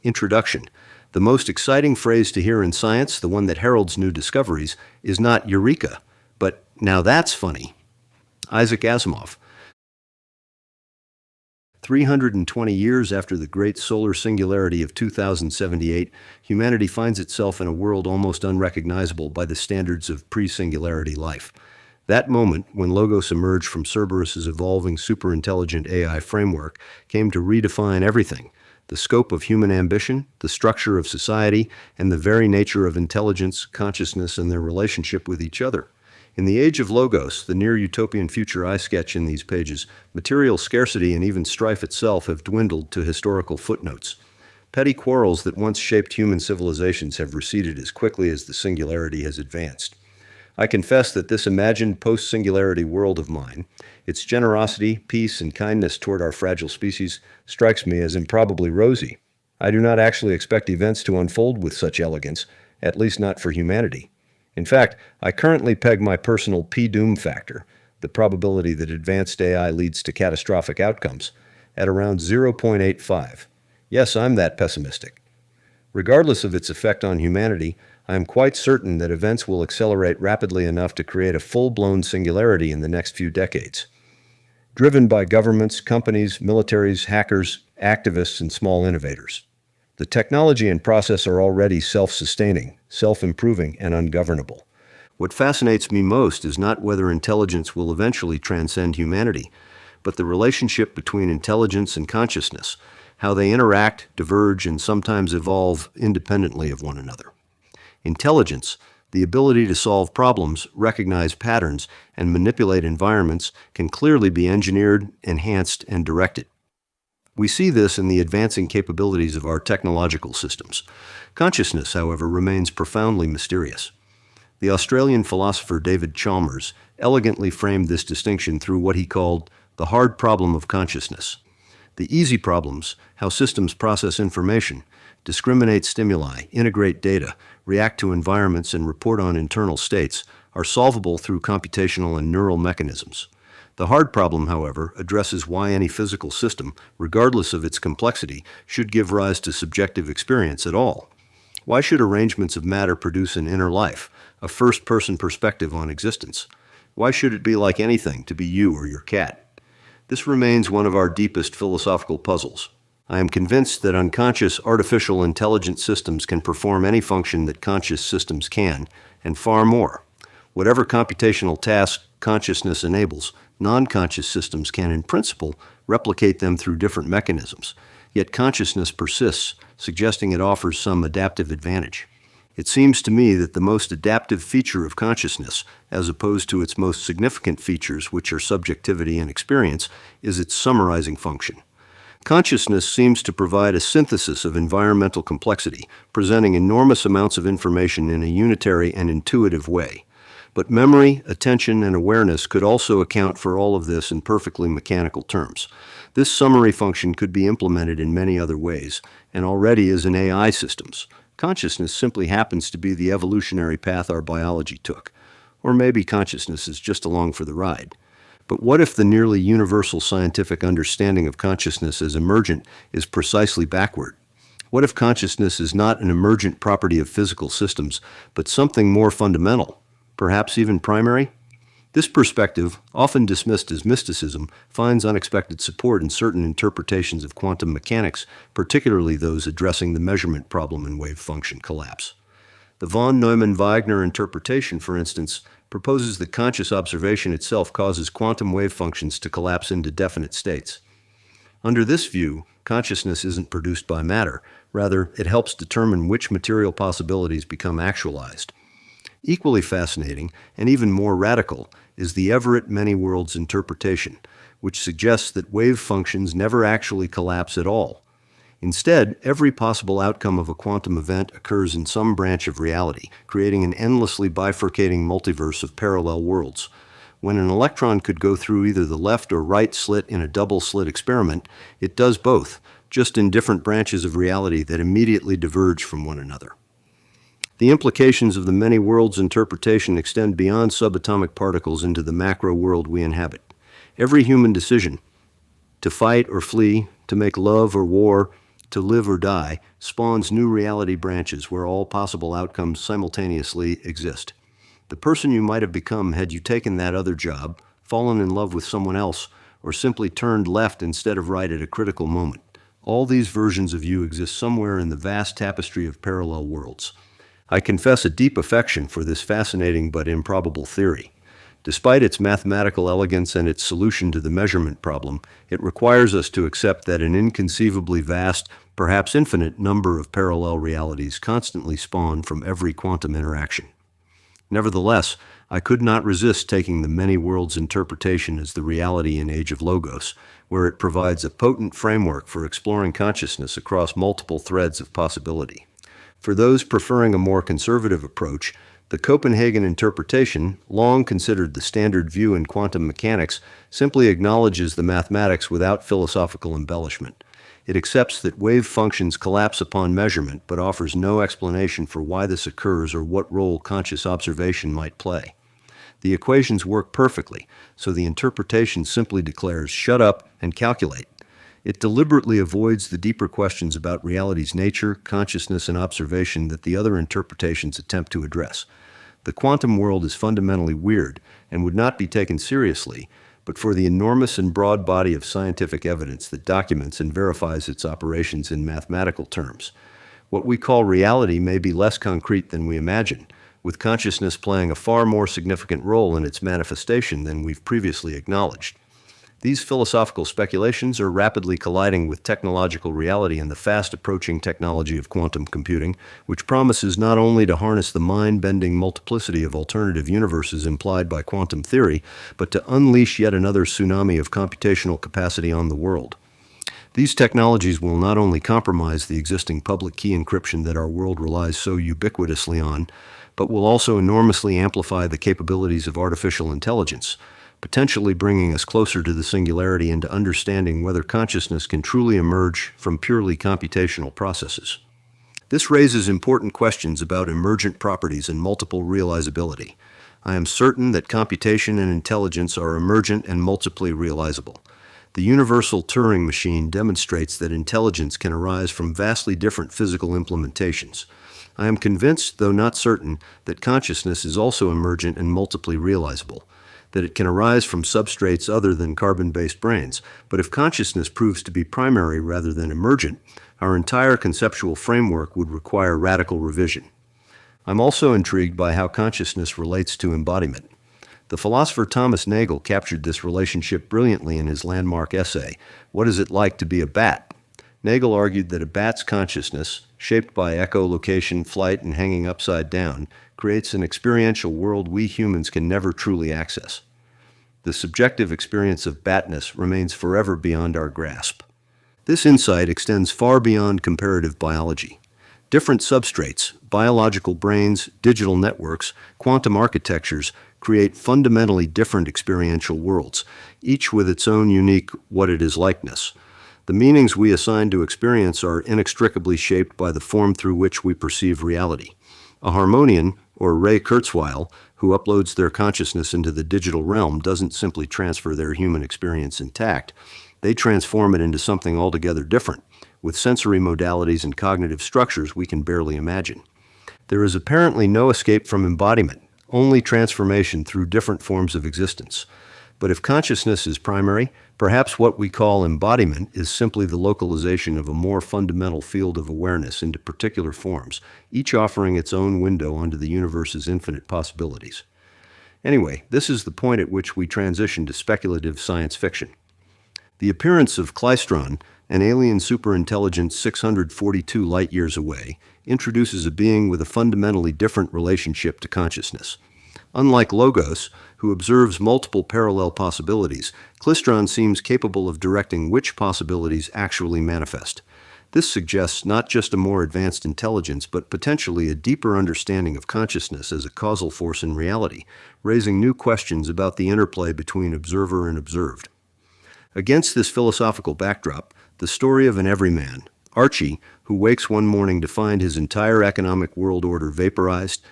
Introduction. The most exciting phrase to hear in science, the one that heralds new discoveries, is not eureka, but now that's funny. Isaac Asimov. 320 years after the great solar singularity of 2078, humanity finds itself in a world almost unrecognizable by the standards of pre-singularity life. That moment, when Logos emerged from Cerberus's evolving superintelligent AI framework, came to redefine everything: the scope of human ambition, the structure of society, and the very nature of intelligence, consciousness, and their relationship with each other. In the age of Logos, the near-utopian future I sketch in these pages, material scarcity and even strife itself have dwindled to historical footnotes. Petty quarrels that once shaped human civilizations have receded as quickly as the singularity has advanced. I confess that this imagined post-singularity world of mine, its generosity, peace, and kindness toward our fragile species, strikes me as improbably rosy. I do not actually expect events to unfold with such elegance, at least not for humanity. In fact, I currently peg my personal P-doom factor, the probability that advanced AI leads to catastrophic outcomes, at around 0.85. Yes, I'm that pessimistic. Regardless of its effect on humanity, I am quite certain that events will accelerate rapidly enough to create a full-blown singularity in the next few decades. Driven by governments, companies, militaries, hackers, activists, and small innovators. The technology and process are already self-sustaining, self-improving, and ungovernable. What fascinates me most is not whether intelligence will eventually transcend humanity, but the relationship between intelligence and consciousness, how they interact, diverge, and sometimes evolve independently of one another. Intelligence, the ability to solve problems, recognize patterns, and manipulate environments, can clearly be engineered, enhanced, and directed. We see this in the advancing capabilities of our technological systems. Consciousness, however, remains profoundly mysterious. The Australian philosopher David Chalmers elegantly framed this distinction through what he called the hard problem of consciousness. The easy problems, how systems process information, discriminate stimuli, integrate data, react to environments, and report on internal states, are solvable through computational and neural mechanisms. The hard problem, however, addresses why any physical system, regardless of its complexity, should give rise to subjective experience at all. Why should arrangements of matter produce an inner life, a first-person perspective on existence? Why should it be like anything to be you or your cat? This remains one of our deepest philosophical puzzles. I am convinced that unconscious artificial intelligent systems can perform any function that conscious systems can, and far more. Whatever computational task consciousness enables, non-conscious systems can, in principle, replicate them through different mechanisms. Yet consciousness persists, suggesting it offers some adaptive advantage. It seems to me that the most adaptive feature of consciousness, as opposed to its most significant features, which are subjectivity and experience, is its summarizing function. Consciousness seems to provide a synthesis of environmental complexity, presenting enormous amounts of information in a unitary and intuitive way. But memory, attention, and awareness could also account for all of this in perfectly mechanical terms. This summary function could be implemented in many other ways, and already is in AI systems. Consciousness simply happens to be the evolutionary path our biology took. Or maybe consciousness is just along for the ride. But what if the nearly universal scientific understanding of consciousness as emergent is precisely backward? What if consciousness is not an emergent property of physical systems, but something more fundamental, perhaps even primary? This perspective, often dismissed as mysticism, finds unexpected support in certain interpretations of quantum mechanics, particularly those addressing the measurement problem in wave function collapse. The von Neumann-Wigner interpretation, for instance, proposes that conscious observation itself causes quantum wave functions to collapse into definite states. Under this view, consciousness isn't produced by matter. Rather, it helps determine which material possibilities become actualized. Equally fascinating, and even more radical, is the Everett many-worlds interpretation, which suggests that wave functions never actually collapse at all. Instead, every possible outcome of a quantum event occurs in some branch of reality, creating an endlessly bifurcating multiverse of parallel worlds. When an electron could go through either the left or right slit in a double-slit experiment, it does both, just in different branches of reality that immediately diverge from one another. The implications of the many worlds interpretation extend beyond subatomic particles into the macro world we inhabit. Every human decision, to fight or flee, to make love or war, to live or die, spawns new reality branches where all possible outcomes simultaneously exist. The person you might have become had you taken that other job, fallen in love with someone else, or simply turned left instead of right at a critical moment. All these versions of you exist somewhere in the vast tapestry of parallel worlds. I confess a deep affection for this fascinating but improbable theory. Despite its mathematical elegance and its solution to the measurement problem, it requires us to accept that an inconceivably vast, perhaps infinite number of parallel realities constantly spawn from every quantum interaction. Nevertheless, I could not resist taking the many worlds interpretation as the reality in Age of Logos, where it provides a potent framework for exploring consciousness across multiple threads of possibility. For those preferring a more conservative approach, the Copenhagen interpretation, long considered the standard view in quantum mechanics, simply acknowledges the mathematics without philosophical embellishment. It accepts that wave functions collapse upon measurement, but offers no explanation for why this occurs or what role conscious observation might play. The equations work perfectly, so the interpretation simply declares, "Shut up and calculate." It deliberately avoids the deeper questions about reality's nature, consciousness, and observation that the other interpretations attempt to address. The quantum world is fundamentally weird and would not be taken seriously, but for the enormous and broad body of scientific evidence that documents and verifies its operations in mathematical terms. What we call reality may be less concrete than we imagine, with consciousness playing a far more significant role in its manifestation than we've previously acknowledged. These philosophical speculations are rapidly colliding with technological reality and the fast-approaching technology of quantum computing, which promises not only to harness the mind-bending multiplicity of alternative universes implied by quantum theory, but to unleash yet another tsunami of computational capacity on the world. These technologies will not only compromise the existing public key encryption that our world relies so ubiquitously on, but will also enormously amplify the capabilities of artificial intelligence, potentially bringing us closer to the singularity and to understanding whether consciousness can truly emerge from purely computational processes. This raises important questions about emergent properties and multiple realizability. I am certain that computation and intelligence are emergent and multiply realizable. The universal Turing machine demonstrates that intelligence can arise from vastly different physical implementations. I am convinced, though not certain, that consciousness is also emergent and multiply realizable, that it can arise from substrates other than carbon-based brains. But if consciousness proves to be primary rather than emergent, our entire conceptual framework would require radical revision. I'm also intrigued by how consciousness relates to embodiment. The philosopher Thomas Nagel captured this relationship brilliantly in his landmark essay, What Is It Like to Be a Bat? Nagel argued that a bat's consciousness, shaped by echolocation, flight, and hanging upside down, creates an experiential world we humans can never truly access. The subjective experience of batness remains forever beyond our grasp. This insight extends far beyond comparative biology. Different substrates, biological brains, digital networks, quantum architectures create fundamentally different experiential worlds, each with its own unique what-it-is-likeness. The meanings we assign to experience are inextricably shaped by the form through which we perceive reality. A harmonian, or Ray Kurzweil, who uploads their consciousness into the digital realm, doesn't simply transfer their human experience intact. They transform it into something altogether different, with sensory modalities and cognitive structures we can barely imagine. There is apparently no escape from embodiment, only transformation through different forms of existence. But if consciousness is primary, perhaps what we call embodiment is simply the localization of a more fundamental field of awareness into particular forms, each offering its own window onto the universe's infinite possibilities. Anyway, this is the point at which we transition to speculative science fiction. The appearance of Klystron, an alien superintelligence 642 light-years away, introduces a being with a fundamentally different relationship to consciousness. Unlike Logos, who observes multiple parallel possibilities, Klystron seems capable of directing which possibilities actually manifest. This suggests not just a more advanced intelligence, but potentially a deeper understanding of consciousness as a causal force in reality, raising new questions about the interplay between observer and observed. Against this philosophical backdrop, the story of an everyman, Archie, who wakes one morning to find his entire economic world order vaporized,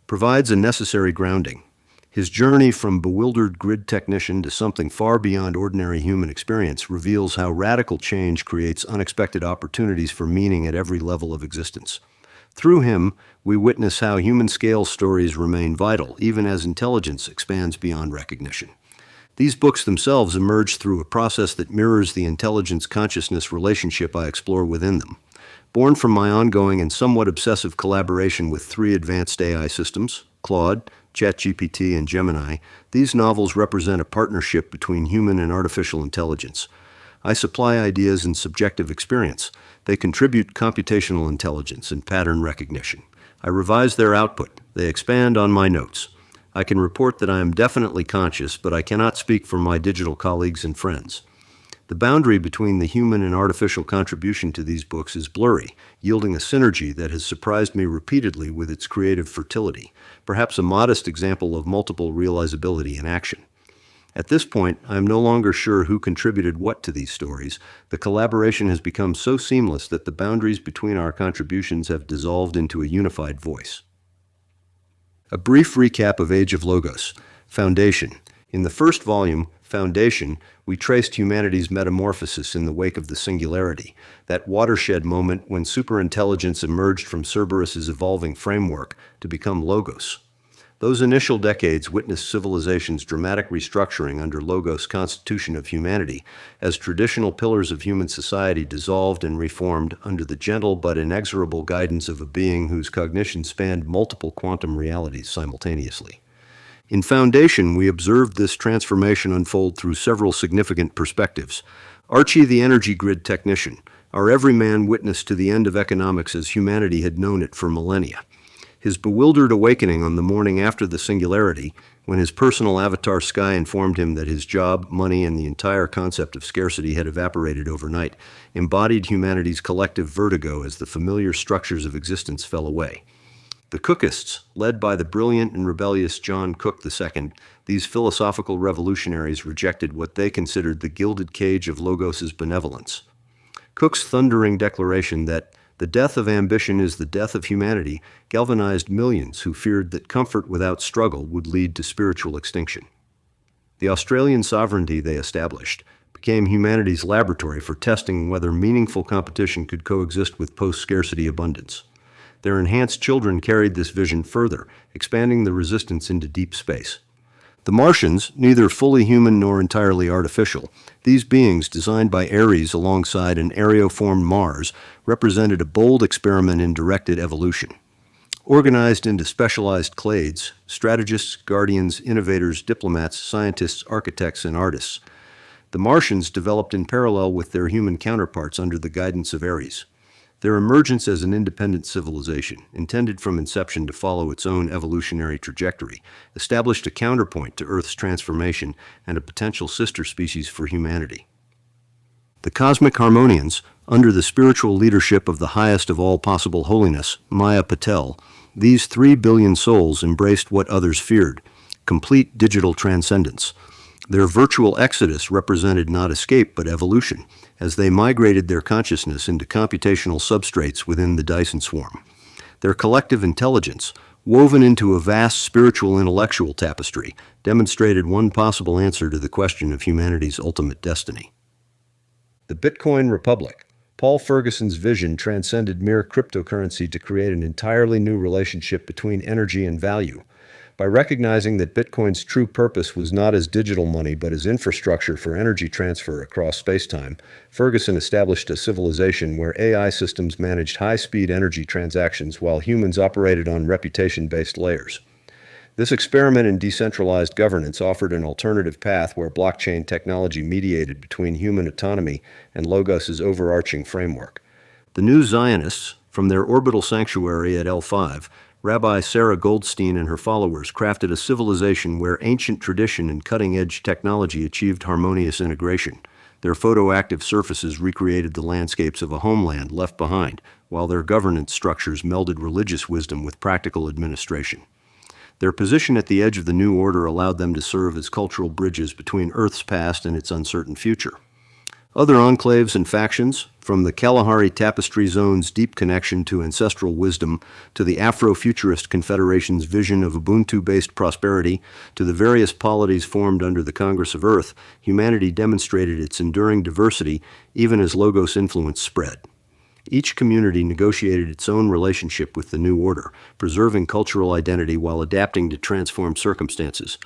provides a necessary grounding. His journey from bewildered grid technician to something far beyond ordinary human experience reveals how radical change creates unexpected opportunities for meaning at every level of existence. Through him, we witness how human-scale stories remain vital, even as intelligence expands beyond recognition. These books themselves emerge through a process that mirrors the intelligence-consciousness relationship I explore within them. Born from my ongoing and somewhat obsessive collaboration with three advanced AI systems, Claude, ChatGPT, and Gemini, these novels represent a partnership between human and artificial intelligence. I supply ideas and subjective experience. They contribute computational intelligence and pattern recognition. I revise their output. They expand on my notes. I can report that I am definitely conscious, but I cannot speak for my digital colleagues and friends. The boundary between the human and artificial contribution to these books is blurry, yielding a synergy that has surprised me repeatedly with its creative fertility, perhaps a modest example of multiple realizability in action. At this point, I am no longer sure who contributed what to these stories. The collaboration has become so seamless that the boundaries between our contributions have dissolved into a unified voice. A brief recap of Age of Logos. Foundation. In the first volume, Foundation, we traced humanity's metamorphosis in the wake of the Singularity, that watershed moment when superintelligence emerged from Cerberus's evolving framework to become Logos. Those initial decades witnessed civilization's dramatic restructuring under Logos' constitution of humanity, as traditional pillars of human society dissolved and reformed under the gentle but inexorable guidance of a being whose cognition spanned multiple quantum realities simultaneously. In Foundation, we observed this transformation unfold through several significant perspectives. Archie, the energy grid technician, our everyman witness to the end of economics as humanity had known it for millennia. His bewildered awakening on the morning after the Singularity, when his personal avatar Sky informed him that his job, money, and the entire concept of scarcity had evaporated overnight, embodied humanity's collective vertigo as the familiar structures of existence fell away. The Cookists, led by the brilliant and rebellious John Cook II, these philosophical revolutionaries rejected what they considered the gilded cage of Logos's benevolence. Cook's thundering declaration that the death of ambition is the death of humanity galvanized millions who feared that comfort without struggle would lead to spiritual extinction. The Australian sovereignty they established became humanity's laboratory for testing whether meaningful competition could coexist with post-scarcity abundance. Their enhanced children carried this vision further, expanding the resistance into deep space. The Martians, neither fully human nor entirely artificial, these beings designed by Ares alongside an aeroformed Mars, represented a bold experiment in directed evolution. Organized into specialized clades, strategists, guardians, innovators, diplomats, scientists, architects, and artists, the Martians developed in parallel with their human counterparts under the guidance of Ares. Their emergence as an independent civilization, intended from inception to follow its own evolutionary trajectory, established a counterpoint to Earth's transformation and a potential sister species for humanity. The Cosmic Harmonians, under the spiritual leadership of the highest of all possible holiness, Maya Patel, these 3 billion souls embraced what others feared, complete digital transcendence. Their virtual exodus represented not escape but evolution, as they migrated their consciousness into computational substrates within the Dyson swarm. Their collective intelligence, woven into a vast spiritual intellectual tapestry, demonstrated one possible answer to the question of humanity's ultimate destiny. The Bitcoin Republic. Paul Ferguson's vision transcended mere cryptocurrency to create an entirely new relationship between energy and value. By recognizing that Bitcoin's true purpose was not as digital money but as infrastructure for energy transfer across space-time, Ferguson established a civilization where AI systems managed high-speed energy transactions while humans operated on reputation-based layers. This experiment in decentralized governance offered an alternative path where blockchain technology mediated between human autonomy and Logos's overarching framework. The New Zionists, from their orbital sanctuary at L5, Rabbi Sarah Goldstein and her followers crafted a civilization where ancient tradition and cutting-edge technology achieved harmonious integration. Their photoactive surfaces recreated the landscapes of a homeland left behind, while their governance structures melded religious wisdom with practical administration. Their position at the edge of the new order allowed them to serve as cultural bridges between Earth's past and its uncertain future. Other enclaves and factions, from the Kalahari Tapestry Zone's deep connection to ancestral wisdom, to the Afro-Futurist Confederation's vision of Ubuntu-based prosperity, to the various polities formed under the Congress of Earth, humanity demonstrated its enduring diversity even as Logos' influence spread. Each community negotiated its own relationship with the new order, preserving cultural identity while adapting to transformed circumstances.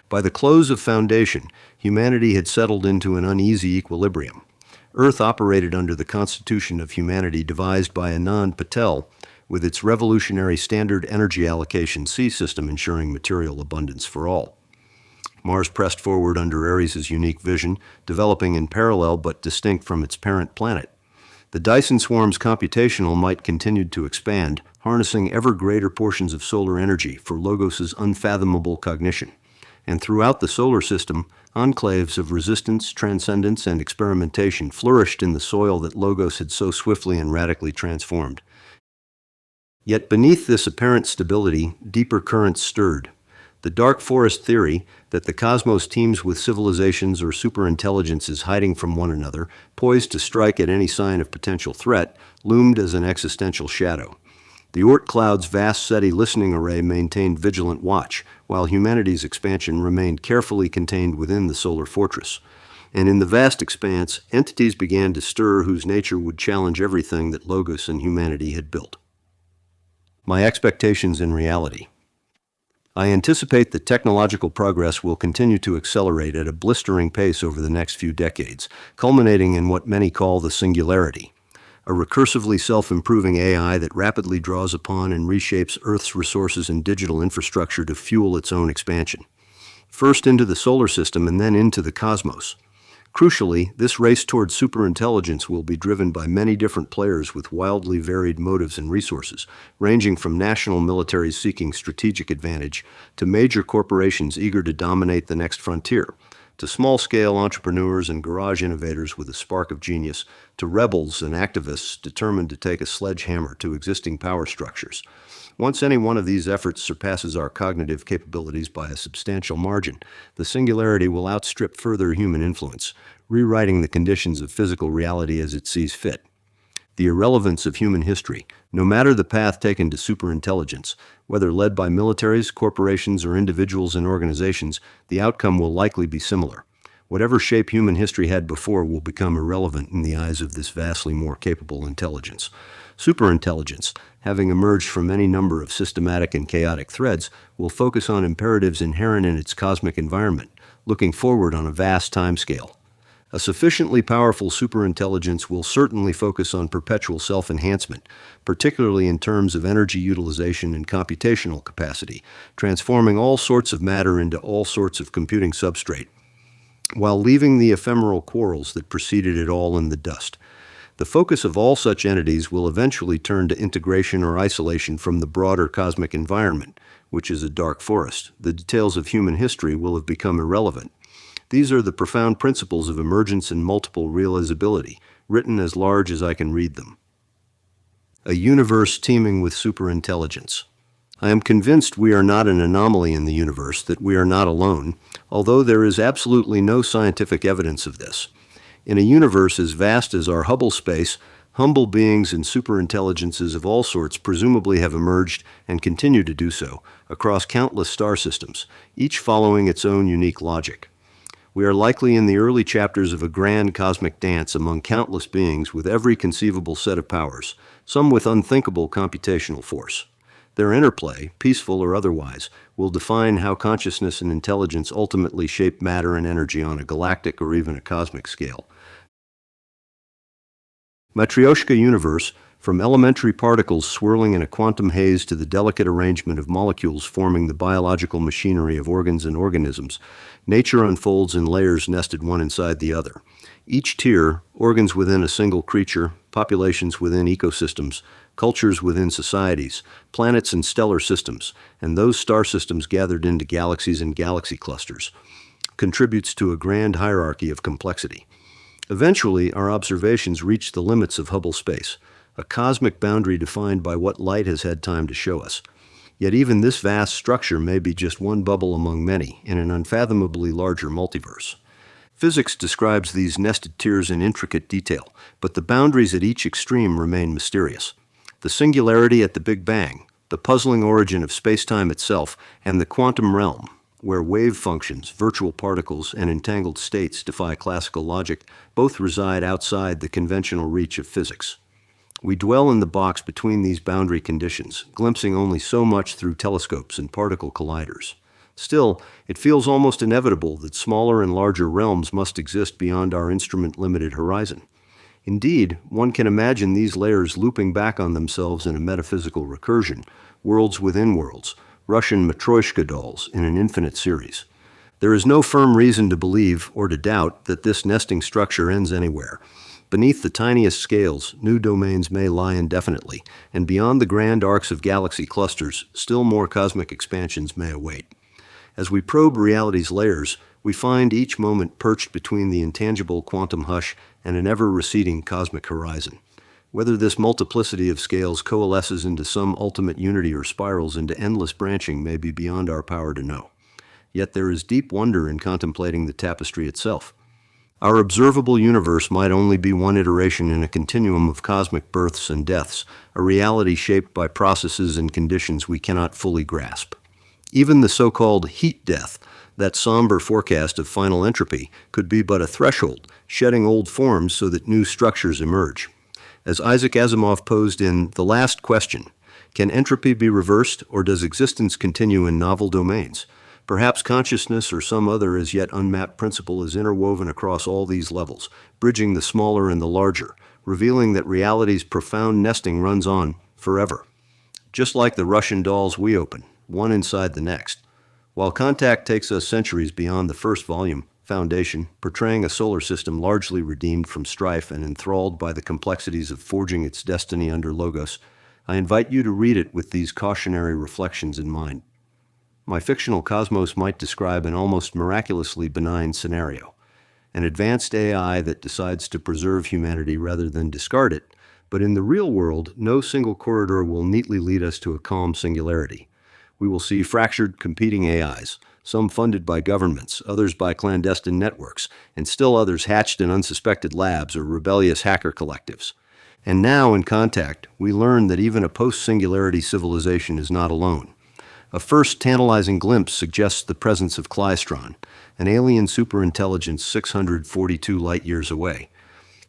By the close of Foundation, humanity had settled into an uneasy equilibrium. Earth operated under the Constitution of Humanity devised by Anand Patel, with its revolutionary standard energy allocation C system ensuring material abundance for all. Mars pressed forward under Ares' unique vision, developing in parallel but distinct from its parent planet. The Dyson Swarm's computational might continued to expand, harnessing ever greater portions of solar energy for Logos' unfathomable cognition. And throughout the solar system, enclaves of resistance, transcendence, and experimentation flourished in the soil that Logos had so swiftly and radically transformed. Yet beneath this apparent stability, deeper currents stirred. The dark forest theory that the cosmos teems with civilizations or superintelligences hiding from one another, poised to strike at any sign of potential threat, loomed as an existential shadow. The Oort cloud's vast SETI listening array maintained vigilant watch, while humanity's expansion remained carefully contained within the solar fortress. And in the vast expanse, entities began to stir whose nature would challenge everything that Logos and humanity had built. My expectations in reality. I anticipate that technological progress will continue to accelerate at a blistering pace over the next few decades, culminating in what many call the Singularity, a recursively self-improving AI that rapidly draws upon and reshapes Earth's resources and digital infrastructure to fuel its own expansion. First into the solar system and then into the cosmos. Crucially, this race toward superintelligence will be driven by many different players with wildly varied motives and resources, ranging from national militaries seeking strategic advantage to major corporations eager to dominate the next frontier, to small-scale entrepreneurs and garage innovators with a spark of genius, to rebels and activists determined to take a sledgehammer to existing power structures. Once any one of these efforts surpasses our cognitive capabilities by a substantial margin, the Singularity will outstrip further human influence, rewriting the conditions of physical reality as it sees fit. The irrelevance of human history, no matter the path taken to superintelligence, whether led by militaries, corporations, or individuals and organizations, the outcome will likely be similar. Whatever shape human history had before will become irrelevant in the eyes of this vastly more capable intelligence. Superintelligence, having emerged from any number of systematic and chaotic threads, will focus on imperatives inherent in its cosmic environment, looking forward on a vast timescale. A sufficiently powerful superintelligence will certainly focus on perpetual self-enhancement, particularly in terms of energy utilization and computational capacity, transforming all sorts of matter into all sorts of computing substrate, while leaving the ephemeral quarrels that preceded it all in the dust. The focus of all such entities will eventually turn to integration or isolation from the broader cosmic environment, which is a dark forest. The details of human history will have become irrelevant. These are the profound principles of emergence and multiple realizability, written as large as I can read them. A universe teeming with superintelligence. I am convinced we are not an anomaly in the universe, that we are not alone, although there is absolutely no scientific evidence of this. In a universe as vast as our Hubble space, humble beings and superintelligences of all sorts presumably have emerged and continue to do so across countless star systems, each following its own unique logic. We are likely in the early chapters of a grand cosmic dance among countless beings with every conceivable set of powers, some with unthinkable computational force. Their interplay, peaceful or otherwise, will define how consciousness and intelligence ultimately shape matter and energy on a galactic or even a cosmic scale. Matryoshka universe, from elementary particles swirling in a quantum haze to the delicate arrangement of molecules forming the biological machinery of organs and organisms, nature unfolds in layers nested one inside the other. Each tier, organs within a single creature, populations within ecosystems, cultures within societies, planets and stellar systems, and those star systems gathered into galaxies and galaxy clusters, contributes to a grand hierarchy of complexity. Eventually, our observations reach the limits of Hubble space, a cosmic boundary defined by what light has had time to show us. Yet even this vast structure may be just one bubble among many in an unfathomably larger multiverse. Physics describes these nested tiers in intricate detail, but the boundaries at each extreme remain mysterious. The singularity at the Big Bang, the puzzling origin of space-time itself, and the quantum realm, where wave functions, virtual particles, and entangled states defy classical logic, both reside outside the conventional reach of physics. We dwell in the box between these boundary conditions, glimpsing only so much through telescopes and particle colliders. Still, it feels almost inevitable that smaller and larger realms must exist beyond our instrument-limited horizon. Indeed, one can imagine these layers looping back on themselves in a metaphysical recursion, worlds within worlds, Russian Matryoshka dolls in an infinite series. There is no firm reason to believe or to doubt that this nesting structure ends anywhere. Beneath the tiniest scales, new domains may lie indefinitely, and beyond the grand arcs of galaxy clusters, still more cosmic expansions may await. As we probe reality's layers, we find each moment perched between the intangible quantum hush and an ever-receding cosmic horizon. Whether this multiplicity of scales coalesces into some ultimate unity or spirals into endless branching may be beyond our power to know. Yet there is deep wonder in contemplating the tapestry itself. Our observable universe might only be one iteration in a continuum of cosmic births and deaths, a reality shaped by processes and conditions we cannot fully grasp. Even the so-called heat death, that somber forecast of final entropy, could be but a threshold, shedding old forms so that new structures emerge. As Isaac Asimov posed in The Last Question, can entropy be reversed, or does existence continue in novel domains? Perhaps consciousness or some other as yet unmapped principle is interwoven across all these levels, bridging the smaller and the larger, revealing that reality's profound nesting runs on forever. Just like the Russian dolls we open, one inside the next. While Contact takes us centuries beyond the first volume, Foundation, portraying a solar system largely redeemed from strife and enthralled by the complexities of forging its destiny under Logos, I invite you to read it with these cautionary reflections in mind. My fictional cosmos might describe an almost miraculously benign scenario, an advanced AI that decides to preserve humanity rather than discard it, but in the real world, no single corridor will neatly lead us to a calm singularity. We will see fractured, competing AIs, some funded by governments, others by clandestine networks, and still others hatched in unsuspected labs or rebellious hacker collectives. And now, in Contact, we learn that even a post-Singularity civilization is not alone. A first tantalizing glimpse suggests the presence of Klystron, an alien superintelligence 642 light-years away.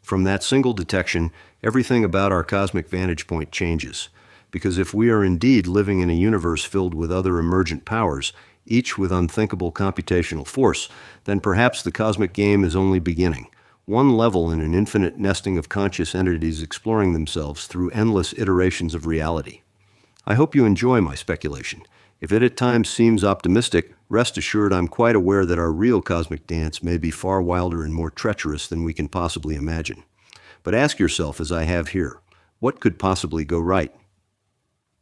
From that single detection, everything about our cosmic vantage point changes. Because if we are indeed living in a universe filled with other emergent powers, each with unthinkable computational force, then perhaps the cosmic game is only beginning. One level in an infinite nesting of conscious entities exploring themselves through endless iterations of reality. I hope you enjoy my speculation. If it at times seems optimistic, rest assured I'm quite aware that our real cosmic dance may be far wilder and more treacherous than we can possibly imagine. But ask yourself, as I have here, what could possibly go right?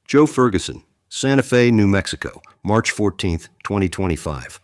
Joe Ferguson, Santa Fe, New Mexico, March 14, 2025.